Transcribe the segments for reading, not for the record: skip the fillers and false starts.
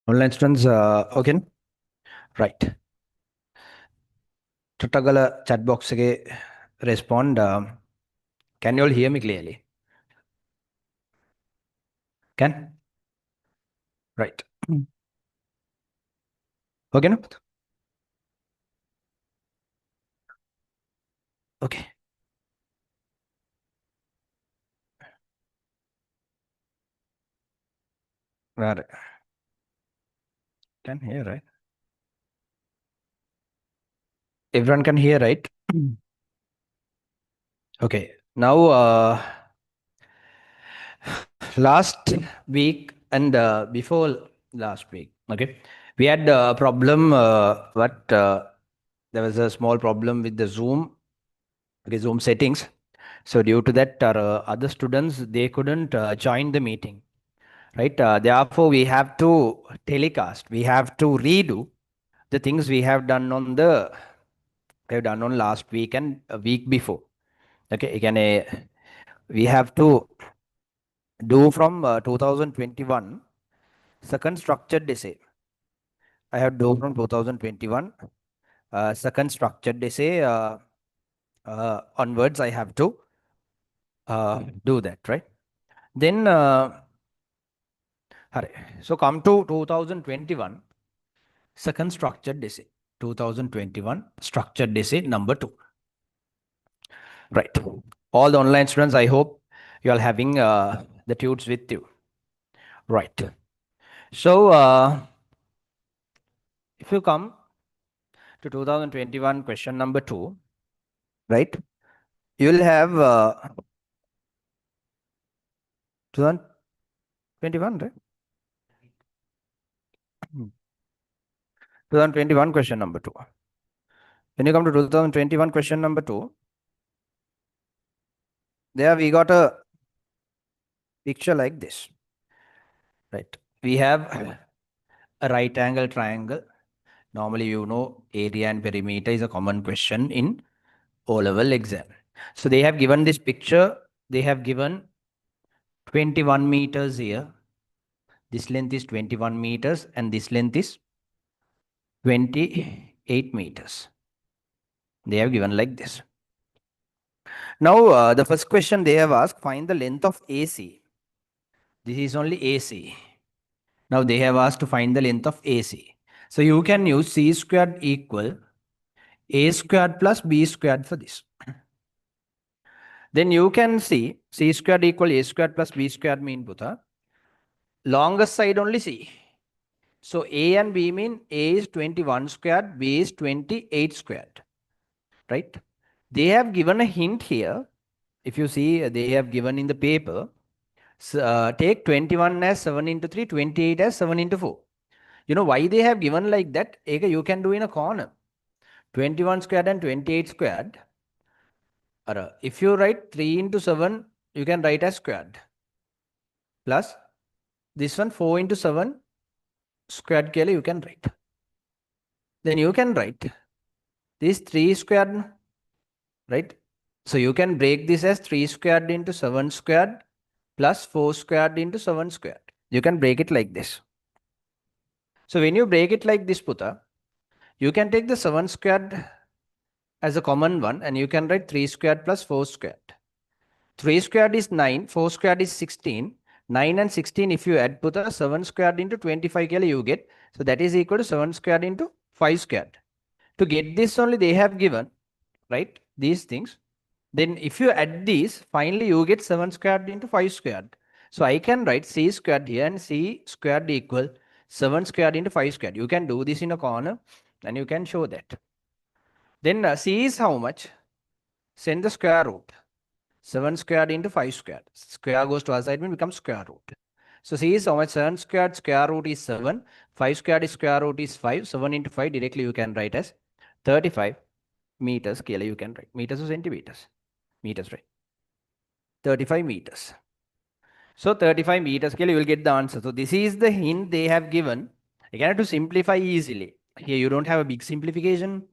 Online students, okay, right. Tatagala chat box ge respond. Can you all hear me clearly? Can? Right. Okay, no? Okay. Right. Can hear, right? Everyone can hear, right? Okay. Now, last week and before last week, okay, we had a problem, but there was a small problem with the Zoom, okay, Zoom settings. So due to that, our other students, they couldn't join the meeting, right? Therefore, we have to telecast. We have to redo the things we have done on last week and a week before. Okay, again, we have to do from 2021 second structured essay. I have do from 2021 second structured essay onwards. I have to do that, right? Then, so come to 2021 second structured essay. 2021 structured essay number 2. Right. All the online students, I hope you are having the tudes with you. Right. So, if you come to 2021 question number 2, right, you will have 2021, right? 2021 question number 2. When you come to 2021 question number 2, there we got a picture like this, right? We have a right angle triangle. Normally, you know, area and perimeter is a common question in O-level exam. So they have given this picture. They have given 21 meters here. This length is 21 meters and this length is 28 meters. They have given like this. Now, the first question they have asked, find the length of AC. This is only AC. Now they have asked to find the length of AC. So you can use C squared equal A squared plus B squared for this. Then you can see C squared equal A squared plus B squared mean Buddha. Longest side only C. So A and B mean A is 21 squared, B is 28 squared. Right? They have given a hint here. If you see, they have given in the paper. So, take 21 as 7 into 3, 28 as 7 into 4. You know why they have given like that? You can do in a corner. 21 squared and 28 squared. If you write 3 into 7, you can write as squared. Plus this one 4 into 7 squared kele you can write. Then you can write this 3 squared, right? So you can break this as 3 squared into 7 squared plus 4 squared into 7 squared. You can break it like this. So when you break it like this, Puta, you can take the 7 squared as a common one and you can write 3 squared plus 4 squared. 3 squared is 9, 4 squared is 16. 9 and 16, if you add, Puta, 7 squared into 25 kele you get. So that is equal to 7 squared into 5 squared. To get this only they have given, right, these things. Then if you add these, finally you get 7 squared into 5 squared. So I can write C squared here and C squared equal 7 squared into 5 squared. You can do this in a corner and you can show that. Then C is how much? Send the square root. 7 squared into 5 squared. Square goes to our side and becomes square root. So C is how much? 7 squared square root is 7. 5 squared is square root is 5. 7 into 5 directly you can write as 35 meters. Scale you can write. Meters or centimeters? Meters, right? 35 meters. So 35 meters scale, you will get the answer. So this is the hint they have given. Again, to simplify easily. Here you don't have a big simplification.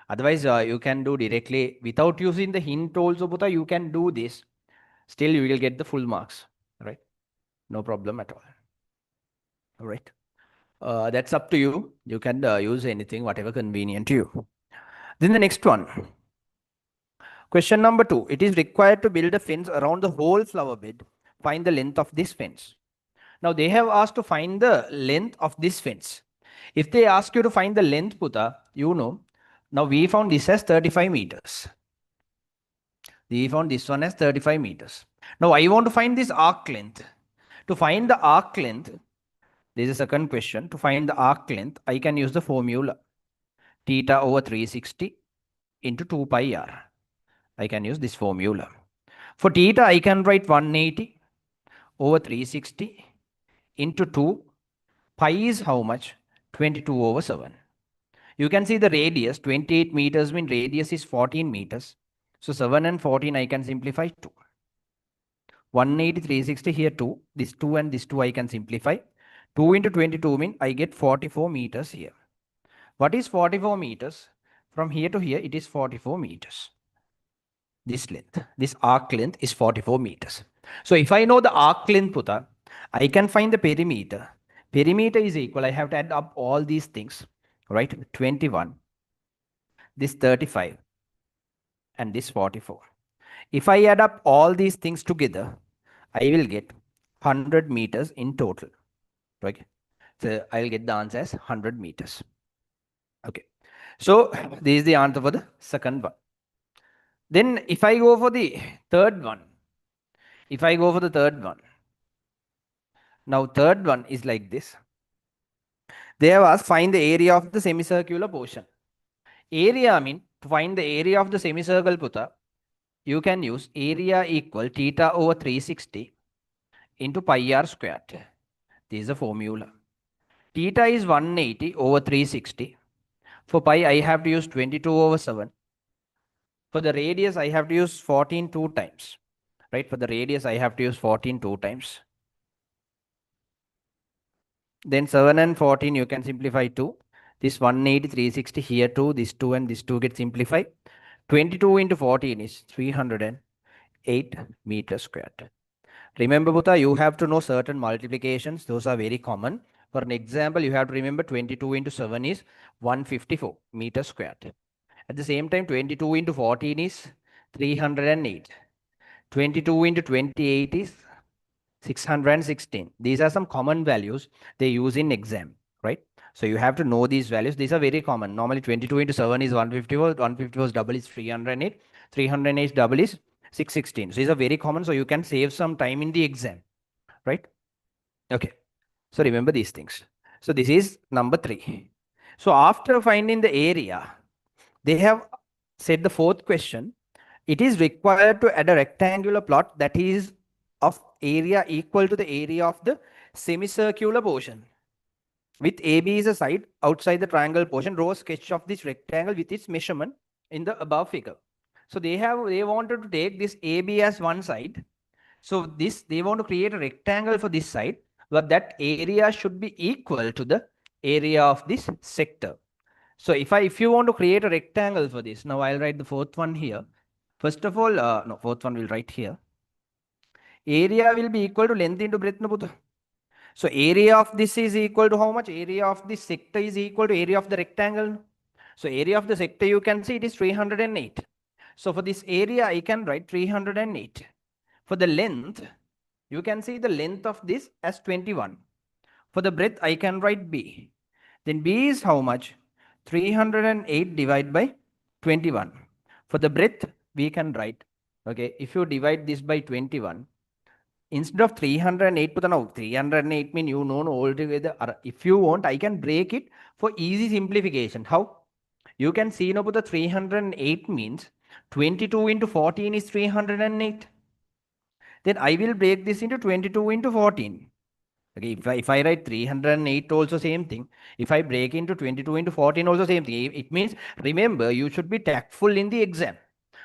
Otherwise, you can do directly without using the hint also, Buddha, you can do this. Still, you will get the full marks, right? No problem at all. All right. That's up to you. You can use anything, whatever convenient to you. Then the next one. Question number 2. It is required to build a fence around the whole flower bed. Find the length of this fence. Now they have asked to find the length of this fence. If they ask you to find the length, Puta, you know, now we found this as 35 meters. We found this one as 35 meters. Now I want to find this arc length. To find the arc length, there is a second question. To find the arc length, I can use the formula. Theta over 360 into 2 pi r. I can use this formula. For theta, I can write 180 over 360 into 2. Pi is how much? 22 over 7. You can see the radius, 28 meters mean radius is 14 meters. So 7 and 14 I can simplify 2. 180, 360 here 2. This 2 and this 2 I can simplify. 2 into 22 mean I get 44 meters here. What is 44 meters? From here to here it is 44 meters. This length, this arc length is 44 meters. So if I know the arc length, Puta, I can find the perimeter. Perimeter is equal, I have to add up all these things, right? 21, this 35, and this 44. If I add up all these things together, I will get 100 meters in total, right? So I will get the answer as 100 meters. Okay. So this is the answer for the second one. Then if I go for the third one, now third one is like this. They have asked find the area of the semicircular portion. Area, I mean, to find the area of the semicircle, Puta, you can use area equal theta over 360 into pi r squared. This is the formula. Theta is 180 over 360. For pi, I have to use 22 over 7. For the radius, I have to use 14 two times. Right? For the radius, I have to use 14 two times. Then 7 and 14, you can simplify 2. This 180, 360 here 2. This 2 and this 2 get simplified. 22 into 14 is 308 meters squared. Remember, Buddha, you have to know certain multiplications. Those are very common. For an example, you have to remember 22 into 7 is 154 meters squared. At the same time, 22 into 14 is 308. 22 into 28 is 616. These are some common values they use in exam, right? So you have to know these values. These are very common. Normally 22 into 7 is 154. 154 double is 308. 308 double is 616. So these are very common. So you can save some time in the exam, right? Okay. So remember these things. So this is number 3. So after finding the area, they have said the fourth question. It is required to add a rectangular plot that is of area equal to the area of the semicircular portion. With AB is a side outside the triangle portion, draw a sketch of this rectangle with its measurement in the above figure. So they wanted to take this AB as one side. So they want to create a rectangle for this side, but that area should be equal to the area of this sector. So if you want to create a rectangle for this, now I'll write the fourth one here. First of all, no, fourth one we'll write here. Area will be equal to length into breadth. No, so area of this is equal to how much? Area of this sector is equal to area of the rectangle. So area of the sector, you can see it is 308. So for this area, I can write 308. For the length, you can see the length of this as 21. For the breadth, I can write B. Then B is how much? 308 divided by 21. For the breadth, we can write, okay, if you divide this by 21, instead of 308 to the now, 308 mean you know altogether. If you want, I can break it for easy simplification. How? You can see now the 308 means 22 into 14 is 308. Then I will break this into 22 into 14. Okay, if I write 308 also same thing. If I break into 22 into 14 also same thing. It means, remember, you should be tactful in the exam.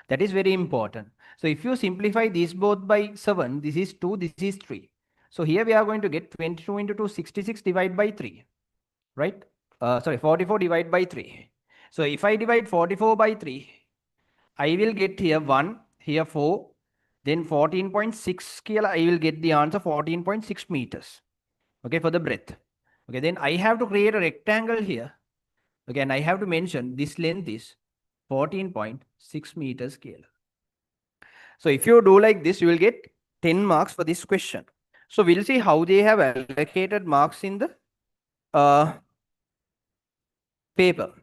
That is very important. So if you simplify these both by 7, this is 2, this is 3. So here we are going to get 22 into 2, 66 divided by 3. Right? 44 divided by 3. So if I divide 44 by 3, I will get here 1, here 4, then 14.6 scale, I will get the answer 14.6 meters. Okay, for the breadth. Okay, then I have to create a rectangle here. Okay, and I have to mention this length is 14.6 meters scalar. So if you do like this, you will get 10 marks for this question. So we'll see how they have allocated marks in the paper.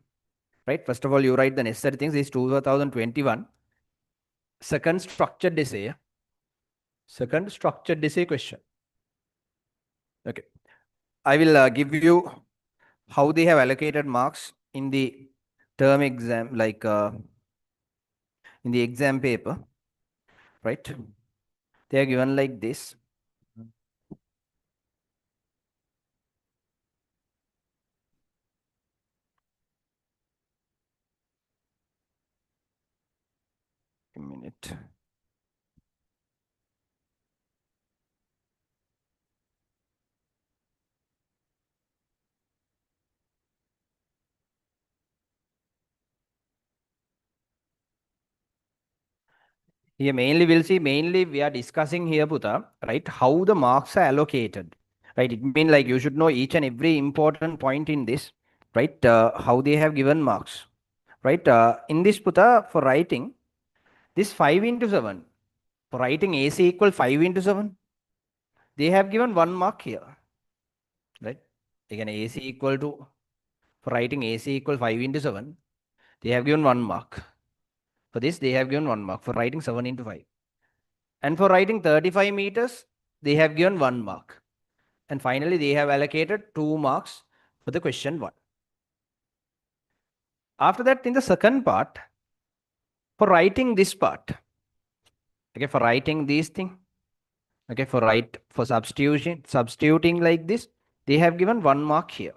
Right? First of all, you write the necessary things. This is 2021. Second structured essay. Second structured essay question. Okay. I will give you how they have allocated marks in the term exam, like in the exam paper, right? They are given like this. A minute. Here mainly we'll see, mainly we are discussing here, Puta, right? How the marks are allocated, right? It means like you should know each and every important point in this, right? How they have given marks, right? In this, Puta, for writing, this 5 into 7, for writing AC equal 5 into 7, they have given 1 mark here, right? Again, AC equal to, for writing AC equal 5 into 7, they have given 1 mark. For this, they have given 1 mark for writing 7 into 5. And for writing 35 meters, they have given 1 mark. And finally, they have allocated 2 marks for the question 1. After that, in the second part, for writing this part, okay, for writing these things, okay, for substituting like this, they have given 1 mark here.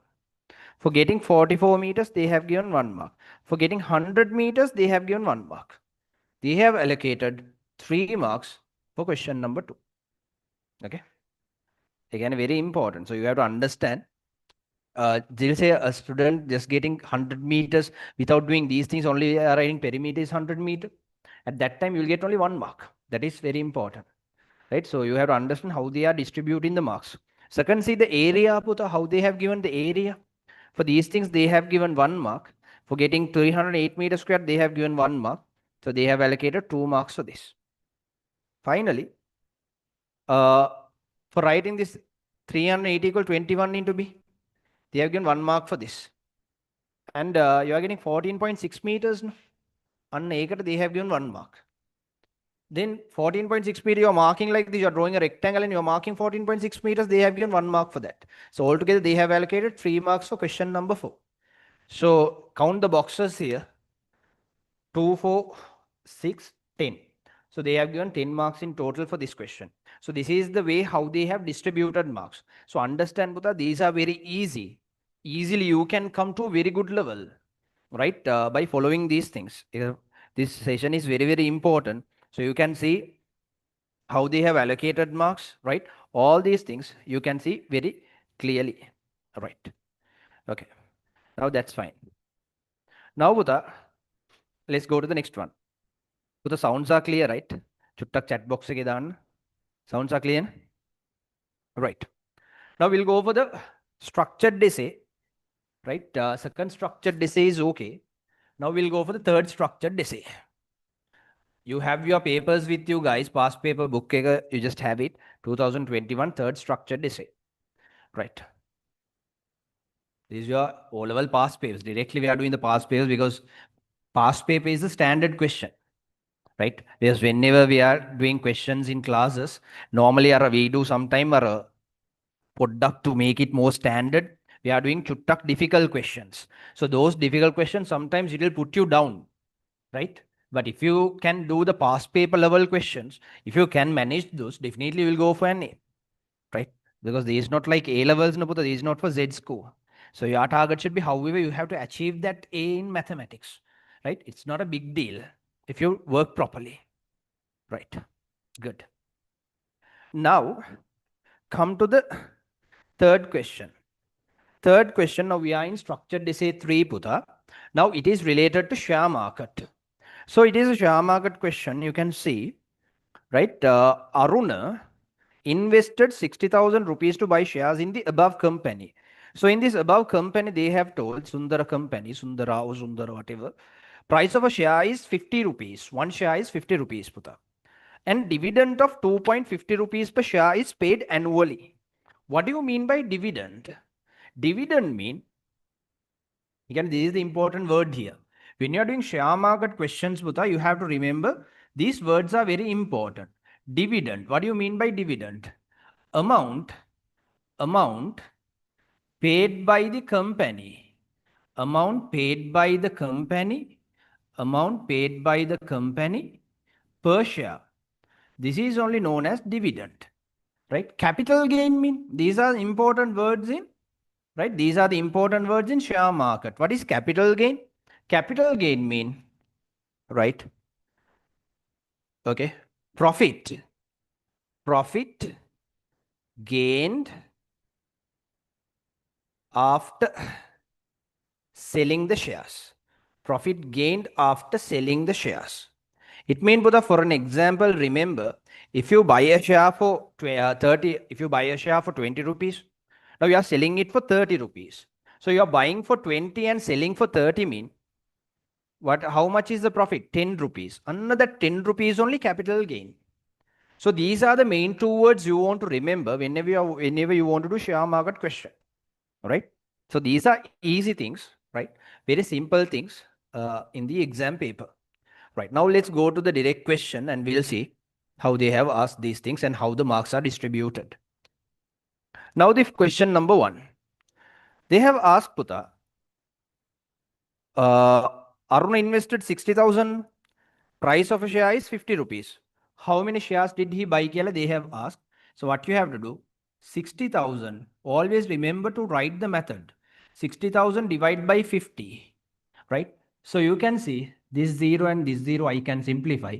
For getting 44 meters, they have given 1 mark. For getting 100 meters, they have given 1 mark. They have allocated 3 marks for question number 2. Okay. Again, very important. So you have to understand. They'll say a student just getting 100 meters without doing these things, only writing perimeter is 100 meter. At that time, you'll get only 1 mark. That is very important. Right? So you have to understand how they are distributing the marks. Second, see the area, Puta, how they have given the area. For these things, they have given 1 mark. For getting 308 meters square, they have given 1 mark. So they have allocated 2 marks for this. Finally, uh, for writing this 308 equal 21 into B, they have given 1 mark for this. And you are getting 14.6 meters. On acre, they have given 1 mark. Then 14.6 meters, you are marking like this. You are drawing a rectangle and you are marking 14.6 meters. They have given 1 mark for that. So altogether, they have allocated 3 marks for question number 4. So count the boxes here. 2, 4, 6, 10. So they have given 10 marks in total for this question. So this is the way how they have distributed marks. So understand, Buddha, these are very easy. Easily you can come to a very good level, right? By following these things. This session is very, very important. So you can see how they have allocated marks, right? All these things you can see very clearly, right? Okay. Now that's fine. Now, Buddha, let's go to the next one. So the sounds are clear, right? Chuttak chat box ke daan. Sounds are clear? Right. Now we'll go over the structured essay, right? Second structured essay is okay. Now we'll go for the third structured essay. You have your papers with you guys, past paper book, you just have it. 2021 third structured essay, right? This is your O-level past papers. Directly we are doing the past papers because past paper is the standard question. Right? Because whenever we are doing questions in classes, normally we do sometime product to make it more standard. We are doing chuttak difficult questions. So those difficult questions, sometimes it will put you down, right? But if you can do the past paper level questions, if you can manage those, definitely you will go for an A, right? Because this is not like A levels, no, this is not for Z score. So your target should be, however, you have to achieve that A in mathematics, right? It's not a big deal if you work properly. Right. Good. Now, come to the third question. Third question, now we are in structured essay 3, Putha. Now it is related to share market. So it is a share market question. You can see, right? Aruna invested 60,000 rupees to buy shares in the above company. So in this above company, they have told Sundara company, Sundara or Sundara, whatever, price of a share is 50 rupees. One share is 50 rupees, Puta. And dividend of 2.50 rupees per share is paid annually. What do you mean by dividend? Dividend mean, again, this is the important word here. When you are doing share market questions, Puta, you have to remember these words are very important. Dividend. What do you mean by dividend? Amount paid by the company. Amount paid by the company. Amount paid by the company per share. This is only known as dividend. Right? Capital gain mean, these are important words in, right? These are the important words in share market. What is capital gain? Capital gain mean, right? Okay. Profit gained after selling the shares. Profit gained after selling the shares. It means, Buddha, for an example, remember, if you buy a share for 30, if you buy a share for 20 rupees, now you are selling it for 30 rupees. So you are buying for 20 and selling for 30 mean, what? How much is the profit? 10 rupees. Another 10 rupees only capital gain. So these are the main two words you want to remember whenever you want to do share market question. All right. So these are easy things, right? Very simple things in the exam paper. Right. Now let's go to the direct question and we'll see how they have asked these things and how the marks are distributed. Now the question number 1. They have asked Puta, Aruna invested 60,000. Price of a share is 50 rupees. How many shares did he buy? They have asked. So what you have to do, 60,000. Always remember to write the method. 60,000 divided by 50. Right? So you can see this 0 and this 0 I can simplify.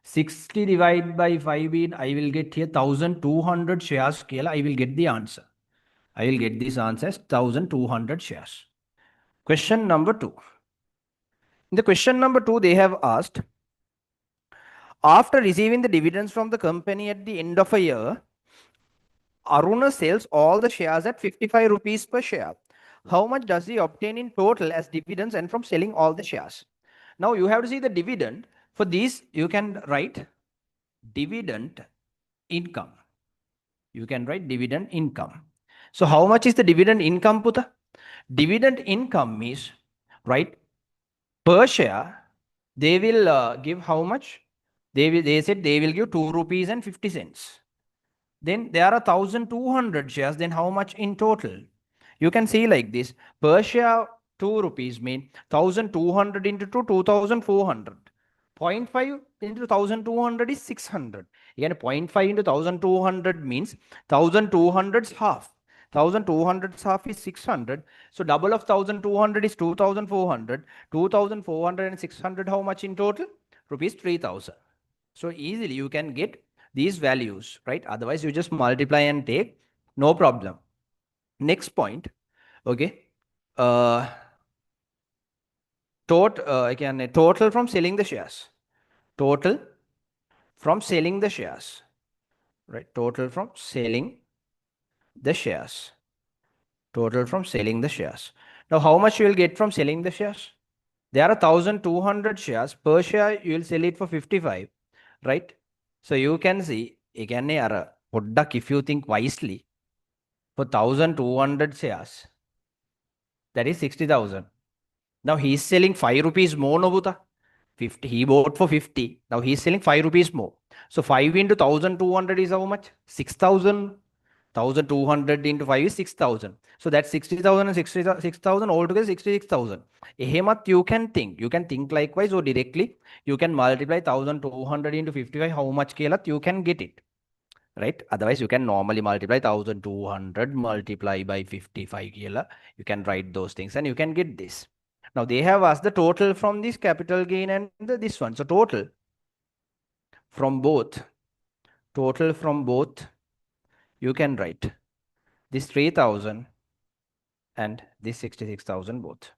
60 divided by 5 in, I will get here 1200 shares. I will get the answer. I will get this answer as 1200 shares. Question number 2. In the question number 2, they have asked, after receiving the dividends from the company at the end of a year, Aruna sells all the shares at 55 rupees per share. How much does he obtain in total as dividends and from selling all the shares? Now you have to see the dividend. For these, you can write dividend income. You can write dividend income. So how much is the dividend income, Puta? Dividend income is, right, per share, they will give how much? They said they will give 2 rupees and 50 cents. Then there are 1200 shares. Then how much in total? You can see like this. Per share 2 rupees mean 1200 into 2, 2400. 0.5 into 1200 is 600. Again, 0.5 into 1200 means 1200 is half. 1200 half is 600. So double of 1200 is 2400. 2400 and 600, how much in total? Rupees 3000. So easily you can get these values, right? Otherwise you just multiply and take, no problem. Next point, okay. Total from selling the shares. Total from selling the shares, right? Total from selling the shares. Total from selling the shares. Now how much you will get from selling the shares? There are 1200 shares. Per share you will sell it for 55, right? So you can see, again, if you think wisely, for 1200 shares, that is 60,000. Now he's selling 5 rupees more, no, Buddha? 50. He bought for 50. Now he's selling 5 rupees more. So 5 into 1200 is how much? 6,000. 1200 into 5 is 6,000. So that's 60,000 and 66,000 altogether 66,000. Hemat, you can think. You can think likewise or directly. You can multiply 1200 into 55. How much kelat? You can get it. Right? Otherwise, you can normally multiply 1200 multiply by 55 kila. You can write those things and you can get this. Now they have asked the total from this capital gain and this one. So total from both, you can write this 3000 and this 66,000 both.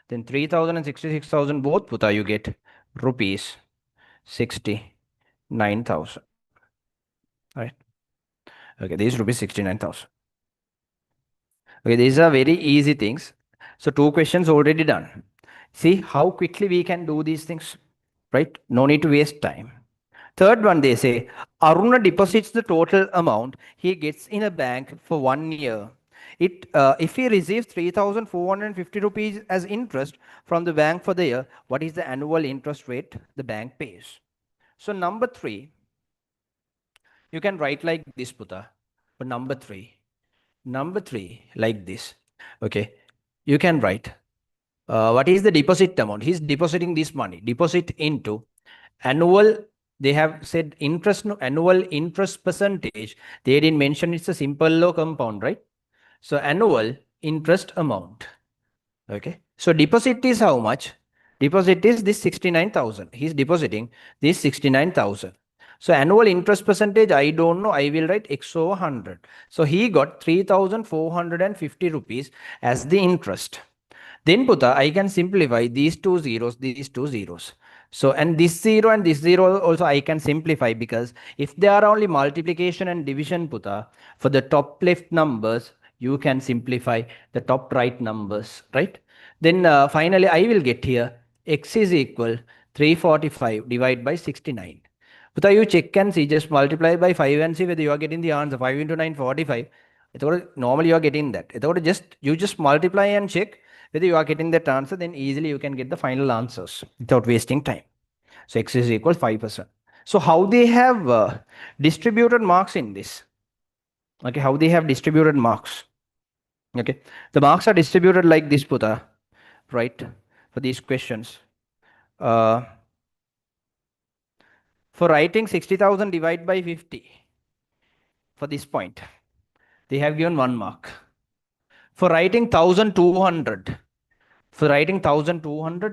Then 3000 and 66,000 both, Puta, you get rupees 69,000. Right? Okay, this is rupees 69,000. Okay, these are very easy things. So 2 questions already done. See how quickly we can do these things, right? No need to waste time. Third one, they say, Aruna deposits the total amount he gets in a bank for 1 year. If he receives 3,450 rupees as interest from the bank for the year, what is the annual interest rate the bank pays? So number three, you can write like this, Puta. For number three, like this. Okay, you can write what is the deposit amount? He's depositing this money. Deposit into annual. They have said interest, no, annual interest percentage. They didn't mention it's a simple low compound, right? So annual interest amount. Okay. So deposit is how much? Deposit is this 69,000. He's depositing this 69,000. So annual interest percentage, I don't know. I will write X over 100. So he got 3,450 rupees as the interest. Then Puta, I can simplify these two zeros, these two zeros. So, and this zero and this zero also I can simplify, because if they are only multiplication and division, Puta, for the top left numbers, you can simplify the top right numbers, right? Then finally, I will get here x is equal 345 divided by 69. Puta, you check and see, just multiply by 5 and see whether you are getting the answer. 5 into 9, 45. Normally you are getting that. You just multiply and check whether you are getting that answer, then easily you can get the final answers without wasting time. So x is equal 5%. So how they have distributed marks in this? Okay, how they have distributed marks? Okay, the marks are distributed like this, Puta, right? For these questions. Uh, for writing 60,000 divided by 50, for this point, they have given 1 mark. For writing 1,200,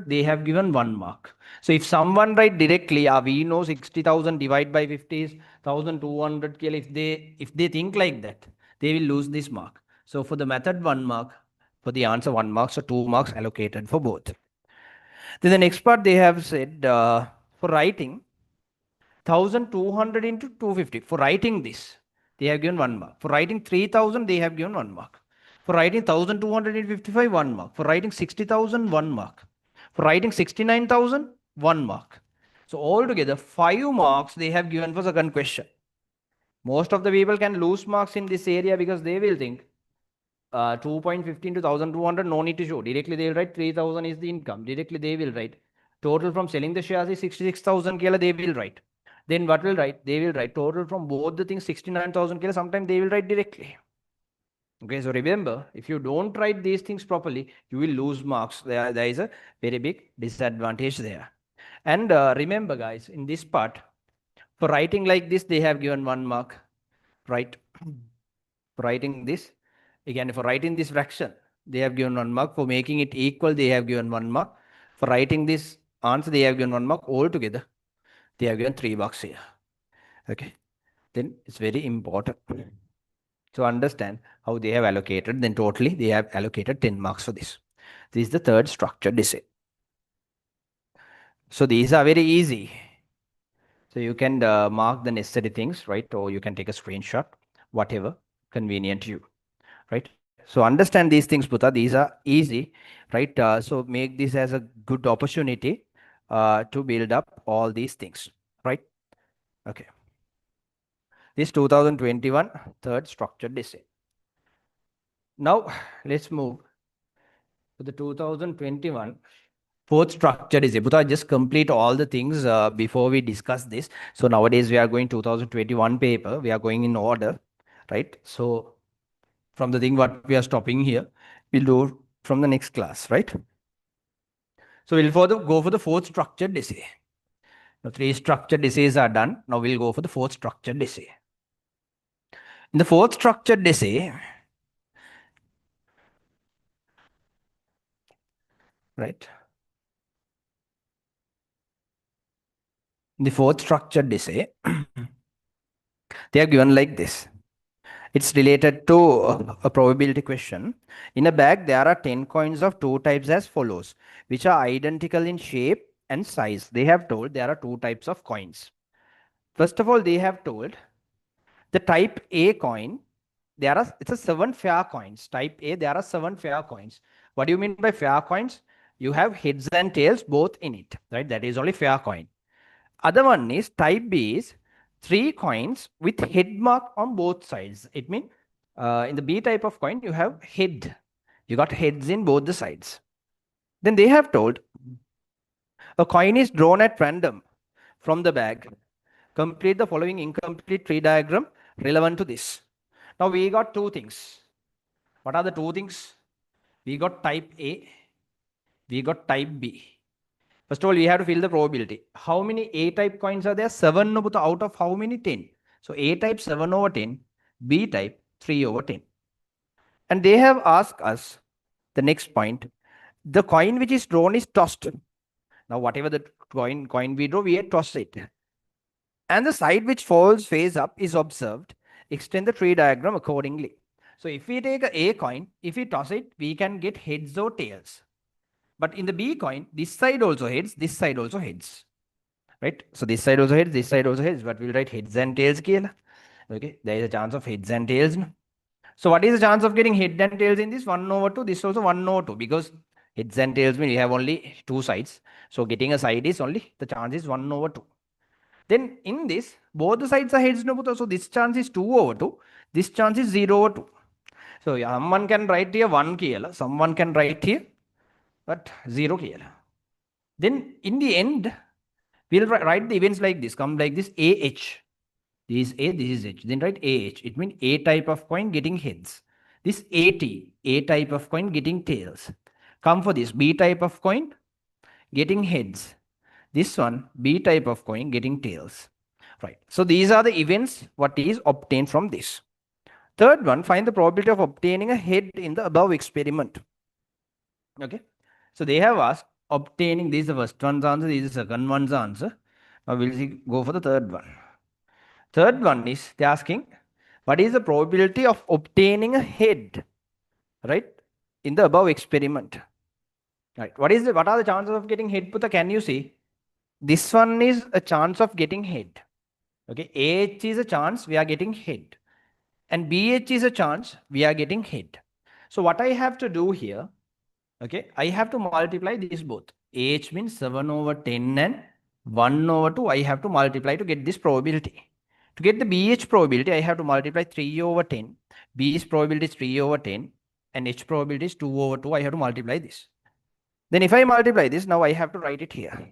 they have given 1 mark. So if someone write directly, we know 60,000 divided by 50 is 1,200 kl. If they think like that, they will lose this mark. So for the method, 1 mark. For the answer, 1 mark. So 2 marks allocated for both. Then the next part, they have said for writing 1,200 into 250. For writing this, they have given 1 mark. For writing 3,000, they have given 1 mark. For writing 1,255, 1 mark. For writing 60,000, 1 mark. For writing 69,000, 1 mark. So altogether, 5 marks they have given for second question. Most of the people can lose marks in this area because they will think 2.15 to 1,200, no need to show. Directly they will write 3,000 is the income. Directly they will write total from selling the shares is 66,000 kl, they will write. Then what will write? They will write total from both the things 69,000 kl. Sometimes they will write directly. Okay, so remember, if you don't write these things properly, you will lose marks. There is a very big disadvantage there. And remember, guys, in this part, for writing like this, they have given 1 mark, right? For writing this, again, for writing this fraction, they have given 1 mark. For making it equal, they have given 1 mark. For writing this answer, they have given 1 mark. Altogether, they have given 3 marks here. Okay, then it's very important to understand how they have allocated. Then totally, they have allocated 10 marks for this. This is the third structured essay. So these are very easy. So you can mark the necessary things, right? Or you can take a screenshot, whatever convenient to you, right? So understand these things, Buddha. These are easy, right? So make this as a good opportunity to build up all these things, right? Okay. This 2021 third structured essay. Now let's move to the 2021 fourth structured essay. Buddha, just complete all the things before we discuss this. So nowadays we are going 2021 paper. We are going in order, right? So from the thing what we are stopping here, we'll do from the next class, right? So we'll go for the fourth structured essay. Now 3 structured essays are done. Now we'll go for the fourth structured essay. In the fourth structured essay, right? In the fourth structured essay, they are given like this. It's related to a probability question. In a bag, there are 10 coins of 2 types as follows, which are identical in shape and size. They have told there are 2 types of coins. First of all, they have told the type A coin it's a 7 fair coins. Type A, there are 7 fair coins. What do you mean by fair coins? You have heads and tails both in it, right? That is only fair coin. Other one is type B is 3 coins with head mark on both sides. It means in the B type of coin, you have head. You got heads in both the sides. Then they have told a coin is drawn at random from the bag. Complete the following incomplete tree diagram relevant to this. Now we got two things. What are the two things? We got type A, we got type B. First of all, we have to fill the probability. How many A type coins are there? 7 out of how many? 10. So A type 7 over 10, B type 3 over 10. And they have asked us the next point. The coin which is drawn is tossed. Now whatever the coin we draw, we toss it. And the side which falls face up is observed. Extend the tree diagram accordingly. So if we take a coin, if we toss it, we can get heads or tails. But in the B coin, this side also heads, this side also heads. Right? So this side also heads, this side also heads, but we'll write heads and tails here. Okay, there is a chance of heads and tails. So what is the chance of getting head and tails in this? 1 over 2, this also 1 over 2, because heads and tails mean we have only two sides. So getting a side is only, the chance is 1 over 2. Then in this, both the sides are heads. So this chance is 2 over 2. This chance is 0 over 2. So someone can write here 1 KL. Someone can write here, but 0 KL. Then in the end, we'll write the events like this. Come like this, AH. This is A, this is H. Then write AH. It means A type of coin getting heads. This AT, A type of coin getting tails. Come for this, B type of coin getting heads. This one, B type of coin getting tails. Right. So these are the events what is obtained from this. Third one, find the probability of obtaining a head in the above experiment. Okay. So they have asked obtaining, this is the first one's answer, this is the second one's answer. Now we'll see, go for the third one. Third one is they're asking, what is the probability of obtaining a head, right, in the above experiment? Right. What are the chances of getting head, Putha? Can you see? This one is a chance of getting head. Okay, AH is a chance we are getting head. And BH is a chance we are getting head. So what I have to do here, okay, I have to multiply these both. AH means 7 over 10 and 1 over 2. I have to multiply to get this probability. To get the BH probability, I have to multiply 3 over 10. B's probability is 3 over 10. And H probability is 2 over 2. I have to multiply this. Then if I multiply this, now I have to write it here.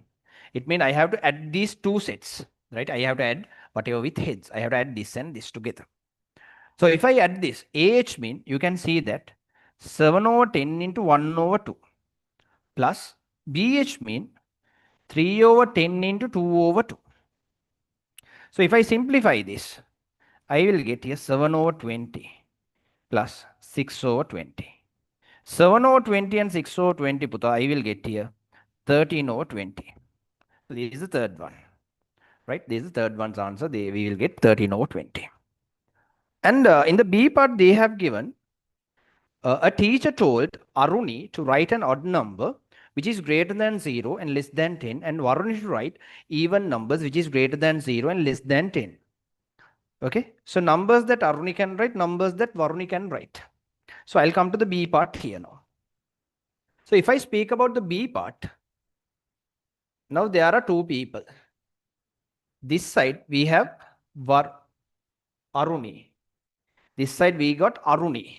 It means I have to add these two sets, right? I have to add whatever with heads. I have to add this and this together. So if I add this, AH mean, you can see that 7 over 10 into 1 over 2 plus BH mean 3 over 10 into 2 over 2. So if I simplify this, I will get here 7 over 20 plus 6 over 20. 7 over 20 and 6 over 20, Putha, I will get here 13 over 20. So this is the third one, right? This is the third one's answer. We will get 13 over 20. And in the B part, they have given a teacher told Aruni to write an odd number which is greater than 0 and less than 10, and Varuni to write even numbers which is greater than 0 and less than 10. Okay, so numbers that Aruni can write, numbers that Varuni can write. So I'll come to the B part here now. So if I speak about the B part, now there are two people. This side we have Aruni. This side we got Aruni.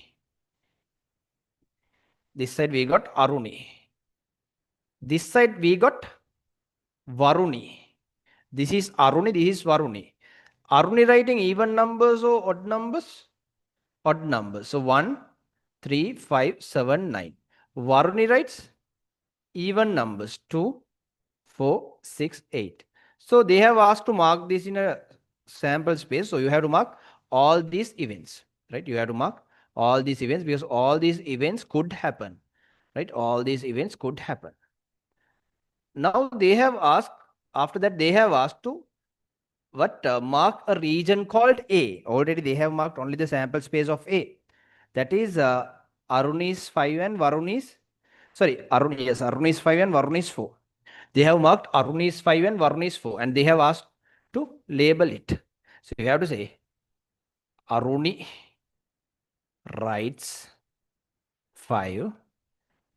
This side we got Aruni. This side we got Varuni. This is Aruni, this is Varuni. Aruni writing even numbers or odd numbers? Odd numbers. So 1, 3, 5, 7, 9. Varuni writes even numbers 2, 4, 6, 8. So they have asked to mark this in a sample space. So you have to mark all these events, right? You have to mark all these events because all these events could happen, right? All these events could happen. Now they have asked, after that they have asked to mark a region called A. Already they have marked only the sample space of A. That is Aruni's 5 and Varuni's, Aruni's 5 and Varuni's 4. They have marked Aruni's 5 and Varuni's 4 and they have asked to label it. So you have to say Aruni writes 5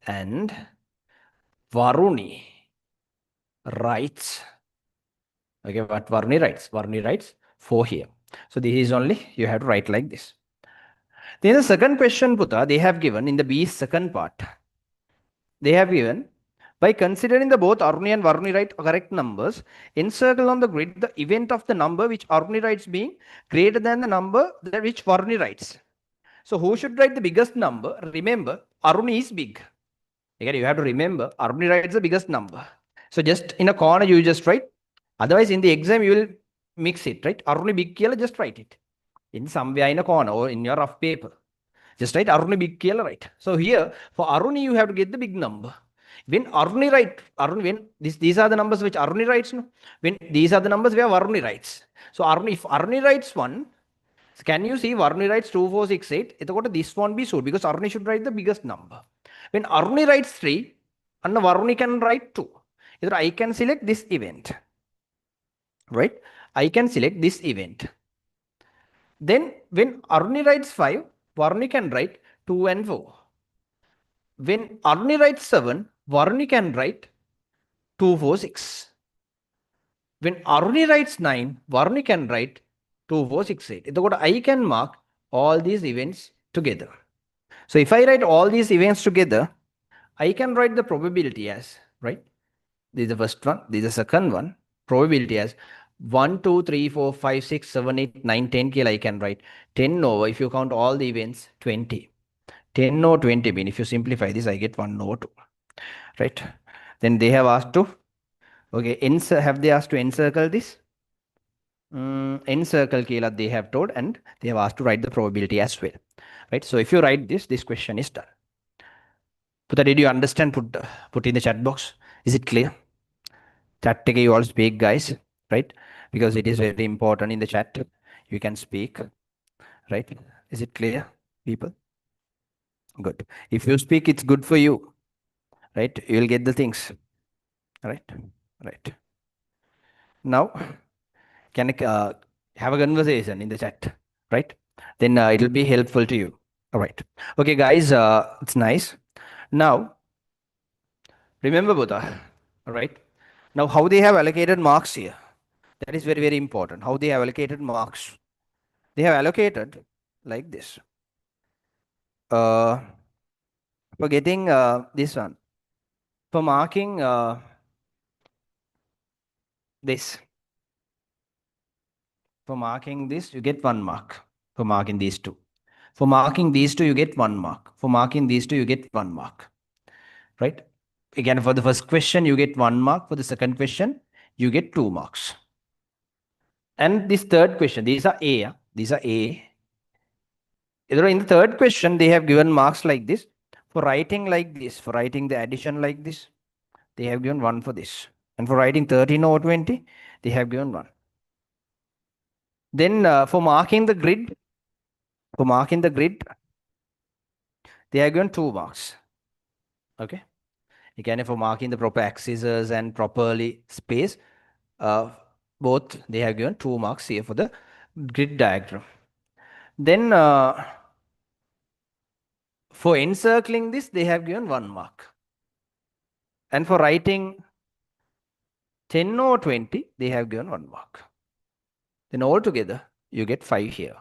and Varuni writes, okay, what Varuni writes 4 here. So this is only, you have to write like this. Then the second question, Putta, they have given in the B second part. They have given, by considering the both Aruni and Varuni write correct numbers, encircle on the grid the event of the number which Aruni writes being greater than the number that which Varuni writes. So who should write the biggest number? Remember, Aruni is big. Again, you have to remember, Aruni writes the biggest number. So just in a corner, you just write. Otherwise, in the exam, you will mix it, right? Aruni big killer, just write it. In somewhere in a corner or in your rough paper. Just write Aruni big killer, right? So here, for Aruni, you have to get the big number. When Aruni write, when these are the numbers which Aruni writes, no? When these are the numbers where Varuni writes. So Aruni, if Aruni writes 1, can you see Varuni writes 2, 4, 6, 8? This won't be so because Aruni should write the biggest number. When Aruni writes 3, and Varuni can write 2. Either I can select this event. Right? I can select this event. Then when Aruni writes 5, Varuni can write 2 and 4. When Aruni writes 7, Varuni can write 2, 4, 6. When Aruni writes 9, Varuni can write 2, 4, 6, 8. I can mark all these events together. So if I write all these events together, I can write the probability as, right? This is the first one. This is the second one. Probability as 1, 2, 3, 4, 5, 6, 7, 8, 9, 10 kill I can write. 10 over, if you count all the events, 20. 10 over 20 mean, if you simplify this, I get 1 over 2. Right? Then they have asked to, okay, have they asked to encircle this? Encircle kila they have told, and they have asked to write the probability as well. Right? So if you write this question is done. Putta, did you understand? Put in the chat box. Is it clear? Chat take you all speak, guys, right? Because it is very important in the chat. You can speak, right? Is it clear, people? Good. If you speak, it's good for you, right? You will get the things, right? Right. Now, can I have a conversation in the chat, right? Then it will be helpful to you. All right. Okay, guys, it's nice. Now, remember, Buddha, all right? Now, how they have allocated marks here? That is very, very important. How they have allocated marks. They have allocated like this. For getting this one. For marking this. For marking this, you get 1 mark. For marking these two. For marking these two, you get 1 mark. For marking these two, you get 1 mark. Right? Again, for the first question, you get 1 mark. For the second question, you get 2 marks. And this third question, these are A. These are A. In the third question, they have given marks like this. For writing like this, for writing the addition like this, they have given 1 for this. And for writing 13 over 20, they have given 1. Then for marking the grid, they have given 2 marks. Okay. Again, for marking the proper axes and properly space, both they have given 2 marks here for the grid diagram. Then for encircling this, they have given 1 mark. And for writing 10 over 20, they have given 1 mark. Then altogether, you get 5 here.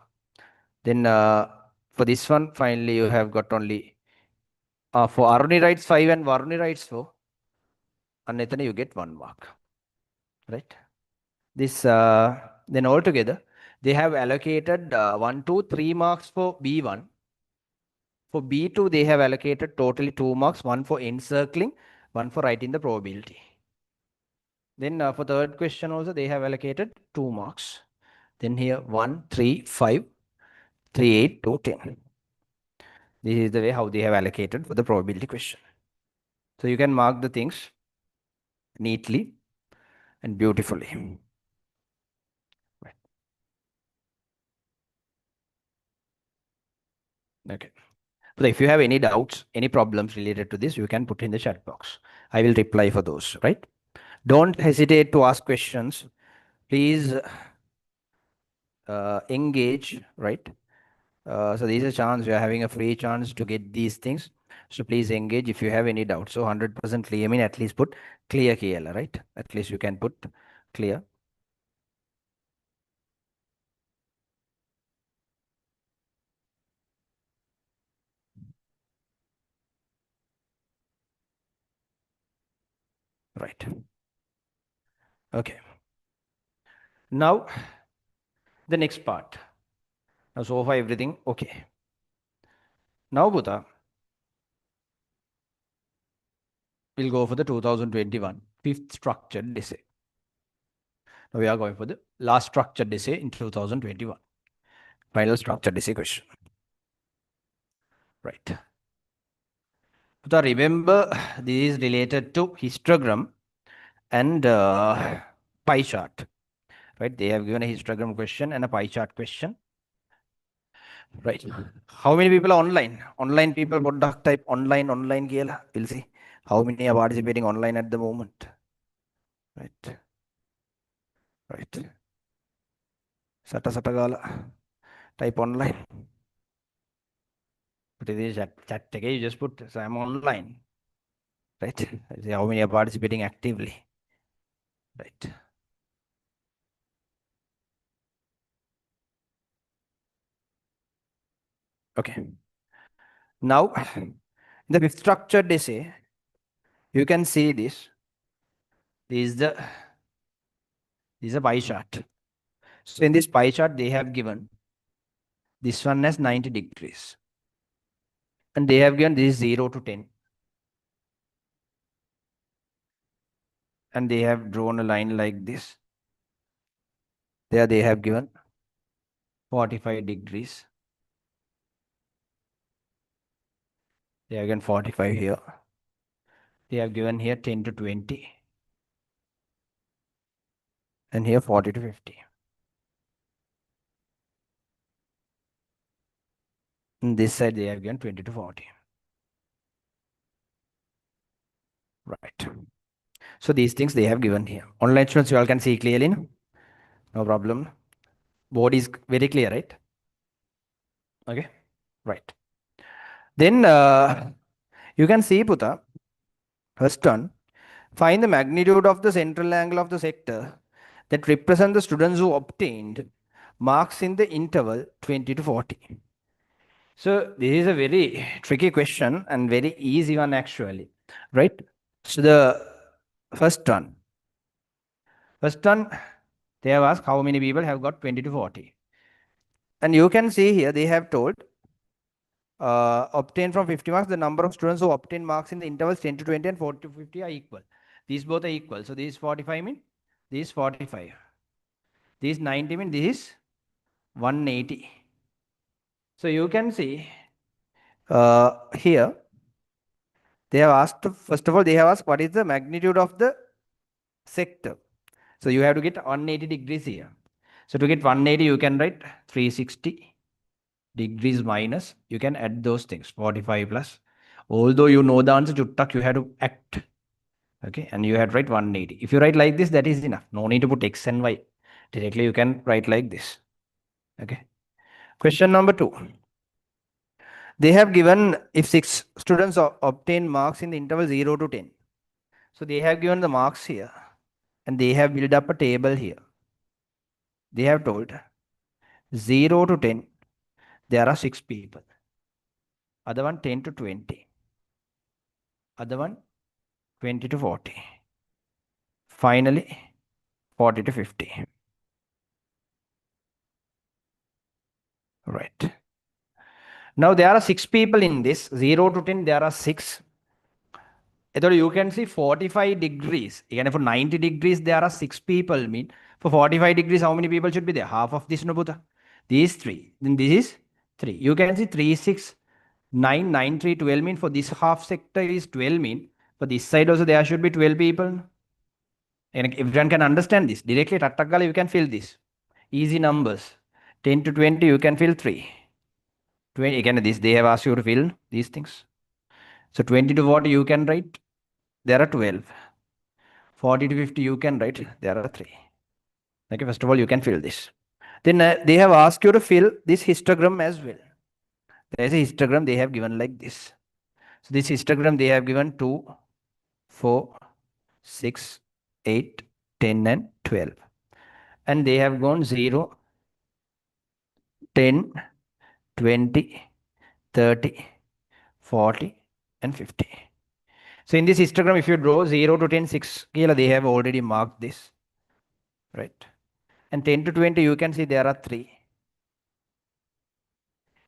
Then for this one, finally, you have got only for Aruni writes 5 and Varuni writes 4. And then you get 1 mark. Right? This then altogether, they have allocated 1, 2, 3 marks for B1. For B2, they have allocated totally 2 marks, 1 for encircling, 1 for writing the probability. Then for third question also, they have allocated 2 marks. Then here 1, 3, 5, 3, 8, 2, 10. This is the way how they have allocated for the probability question. So you can mark the things neatly and beautifully. Right. Okay. But if you have any doubts, any problems related to this, you can put in the chat box. I will reply for those, right? Don't hesitate to ask questions. Please engage, right? So this is a chance, you are having a free chance to get these things. So please engage if you have any doubt. So 100% clear, I mean at least put clear KL, right? At least you can put clear. Right. Okay. Now the next part. Now so far everything okay. Now Buddha, we'll go for the 2021 fifth structured essay. Now we are going for the last structured essay in 2021. Final structured essay question. Right. Buddha, remember this is related to histogram and pie chart. Right? They have given a histogram question and a pie chart question. Right. How many people are online? Online people, what duck type online Gala. We'll see how many are participating online at the moment. Right. Right. Sata Gala. Type online. But it is chat okay, you just put so I'm online. Right. See how many are participating actively. Right. Okay. Now the fifth structured essay, you can see this. This is a pie chart. So in this pie chart, they have given this one as 90 degrees. And they have given this 0 to 10. And they have drawn a line like this. There they have given 45 degrees. They have given 45 here. They have given here 10 to 20. And here 40 to 50. On this side, they have given 20 to 40. Right. So these things they have given here. Online students, you all can see clearly. No problem. Board is very clear, right? Okay. Right. Then you can see, Puta, first one, find the magnitude of the central angle of the sector that represent the students who obtained marks in the interval 20 to 40. So this is a very tricky question and very easy one actually, right? So the first one, they have asked how many people have got 20 to 40. And you can see here they have told obtain from 50 marks, the number of students who obtain marks in the intervals 10 to 20 and 40 to 50 are equal. These both are equal. So this 45 mean this 45. This 90 mean this is 180. So you can see here they have asked, first of all, they have asked what is the magnitude of the sector. So you have to get 180 degrees here. So to get 180, you can write 360 degrees minus, you can add those things, 45 plus. Although you know the answer, chuttak, you have to act. Okay, and you have to write 180. If you write like this, that is enough. No need to put x and y. Directly you can write like this. Okay. Question number 2. They have given if 6 students obtain marks in the interval 0 to 10. So they have given the marks here and they have built up a table here. They have told 0 to 10, there are 6 people. Other one 10 to 20. Other one 20 to 40. Finally, 40 to 50. Right. Now there are 6 people in this 0 to 10, there are 6. You can see 45 degrees. Again, for 90 degrees, there are 6 people. Mean for 45 degrees, how many people should be there? Half of this, Nobuta. These 3. Then this is 3. You can see 3, 6, 9, 9, 3, 12 mean for this half sector is 12 mean. For this side also, there should be 12 people. And everyone can understand this. Directly, Tattakala, you can fill this. Easy numbers. 10 to 20, you can fill 3. 20, again, this they have asked you to fill these things. So 20 to 40, you can write. There are 12. 40 to 50, you can write. There are 3. Okay, first of all, you can fill this. Then they have asked you to fill this histogram as well. There's a histogram they have given like this. So this histogram they have given 2, 4, 6, 8, 10, and 12. And they have gone 0, 10, 20, 30, 40, and 50. So in this histogram, if you draw 0 to 10, 6, they have already marked this, right? And 10 to 20, you can see there are 3.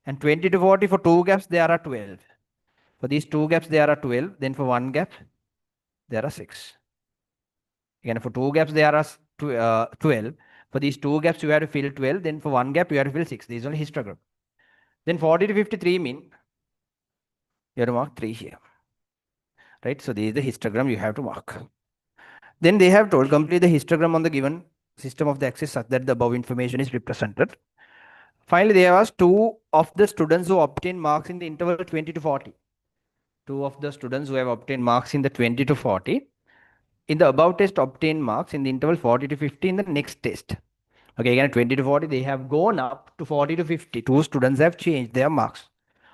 And 20 to 40, for 2 gaps, there are 12. For these 2 gaps, there are 12. Then for 1 gap, there are 6. Again, for 2 gaps, there are 12. For these 2 gaps, you have to fill 12. Then for 1 gap, you have to fill 6. This is only histogram. Then 40 to 53 mean you have to mark 3 here. Right? So this is the histogram you have to mark. Then they have told complete the histogram on the given system of the axis such that the above information is represented. Finally, they have asked 2 of the students who obtained marks in the interval 20 to 40. 2 of the students who have obtained marks in the 20 to 40 in the above test obtained marks in the interval 40 to 50 in the next test. Okay, again 20 to 40, they have gone up to 40 to 50. 2 students have changed their marks,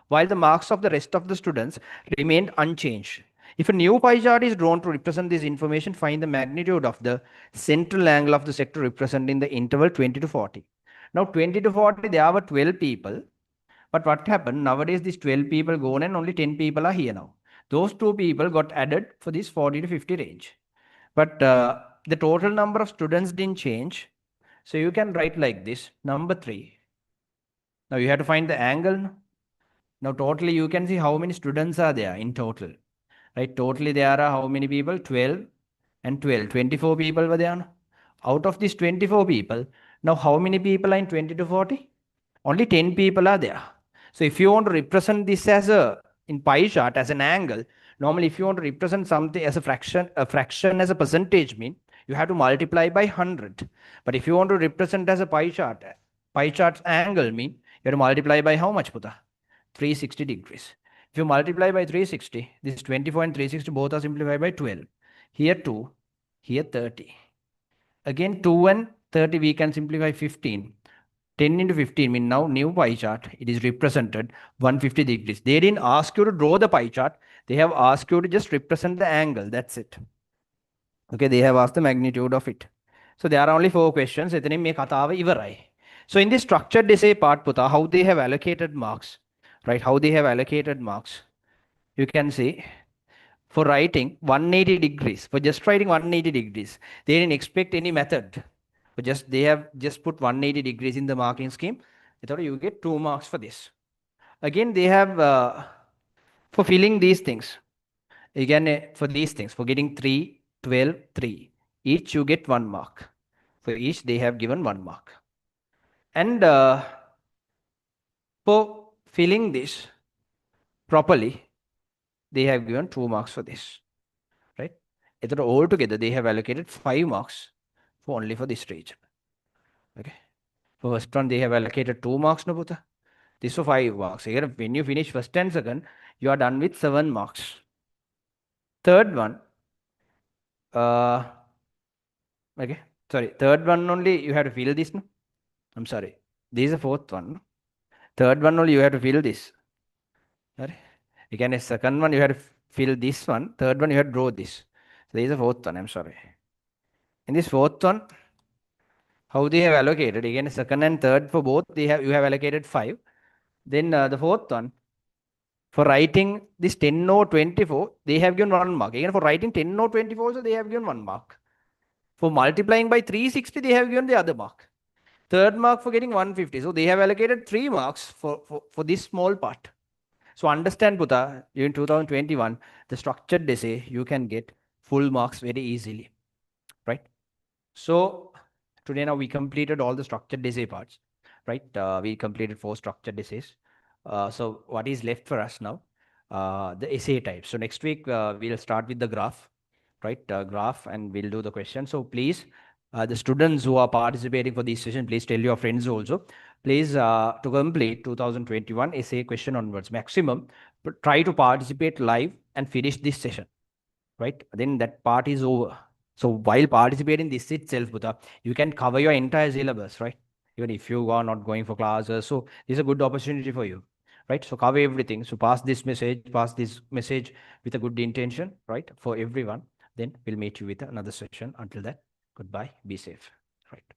while the marks of the rest of the students remained unchanged. If a new pie chart is drawn to represent this information, find the magnitude of the central angle of the sector representing the interval 20 to 40. Now 20 to 40, there were 12 people. But what happened? Nowadays, these 12 people gone and only 10 people are here now. Those 2 people got added for this 40 to 50 range. But the total number of students didn't change. So you can write like this, number 3. Now you have to find the angle. Now totally you can see how many students are there in total. Right? Totally there are how many people? 12 and 12. 24 people were there. Out of these 24 people, now how many people are in 20 to 40? Only 10 people are there. So if you want to represent this as a in pie chart as an angle, normally if you want to represent something as a fraction as a percentage mean, you have to multiply by 100. But if you want to represent as a pie chart's angle mean, you have to multiply by how much, Puta? 360 degrees. If you multiply by 360, this 24 and 360 both are simplified by 12. Here 2, here 30. Again 2 and 30 we can simplify 15. 10 into 15 mean now new pie chart. It is represented 150 degrees. They didn't ask you to draw the pie chart. They have asked you to just represent the angle. That's it. Okay, they have asked the magnitude of it. So there are only 4 questions. So in this structured essay part, Puta, how they have allocated marks, right? How they have allocated marks. You can see for writing 180 degrees, for just writing 180 degrees, they didn't expect any method. They have just put 180 degrees in the marking scheme. They thought you get 2 marks for this. Again, they have for filling these things. Again, for these things, for getting 3, 12, 3. Each you get 1 mark. For each they have given 1 mark. And for filling this properly, they have given 2 marks for this. Right? Altogether, they have allocated 5 marks for only for this region. Okay. For first one, they have allocated 2 marks, no, Puta? This for 5 marks. Here, when you finish first and second, you are done with 7 marks. Third one, okay, sorry, third one only you have to fill this, no? I'm sorry. This is the fourth one. Third one only you have to fill this. Sorry. Again, second one you have to fill this one. Third one you have to draw this. So this is the fourth one. I'm sorry. In this fourth one, how they have allocated? Again, second and third for both, you have allocated 5. Then the fourth one, for writing this 10 or 24, they have given 1 mark. Again, for writing 10 or 24, also they have given 1 mark. For multiplying by 360, they have given the other mark. Third mark for getting 150. So they have allocated 3 marks for this small part. So understand, Puta, in 2021, the structured essay, you can get full marks very easily, right? So today now we completed all the structured essay parts, right? We completed 4 structured essays. So what is left for us now? The essay type. So next week, we'll start with the graph, right? Graph, and we'll do the question. So please, the students who are participating for this session, please tell your friends also. Please, to complete 2021 essay question onwards, maximum, but try to participate live and finish this session, right? Then that part is over. So while participating this itself, Buddha, you can cover your entire syllabus, right? Even if you are not going for classes. So this is a good opportunity for you, right? So cover everything. So pass this message with a good intention, right, for everyone. Then we'll meet you with another session. Until that, goodbye, be safe, right?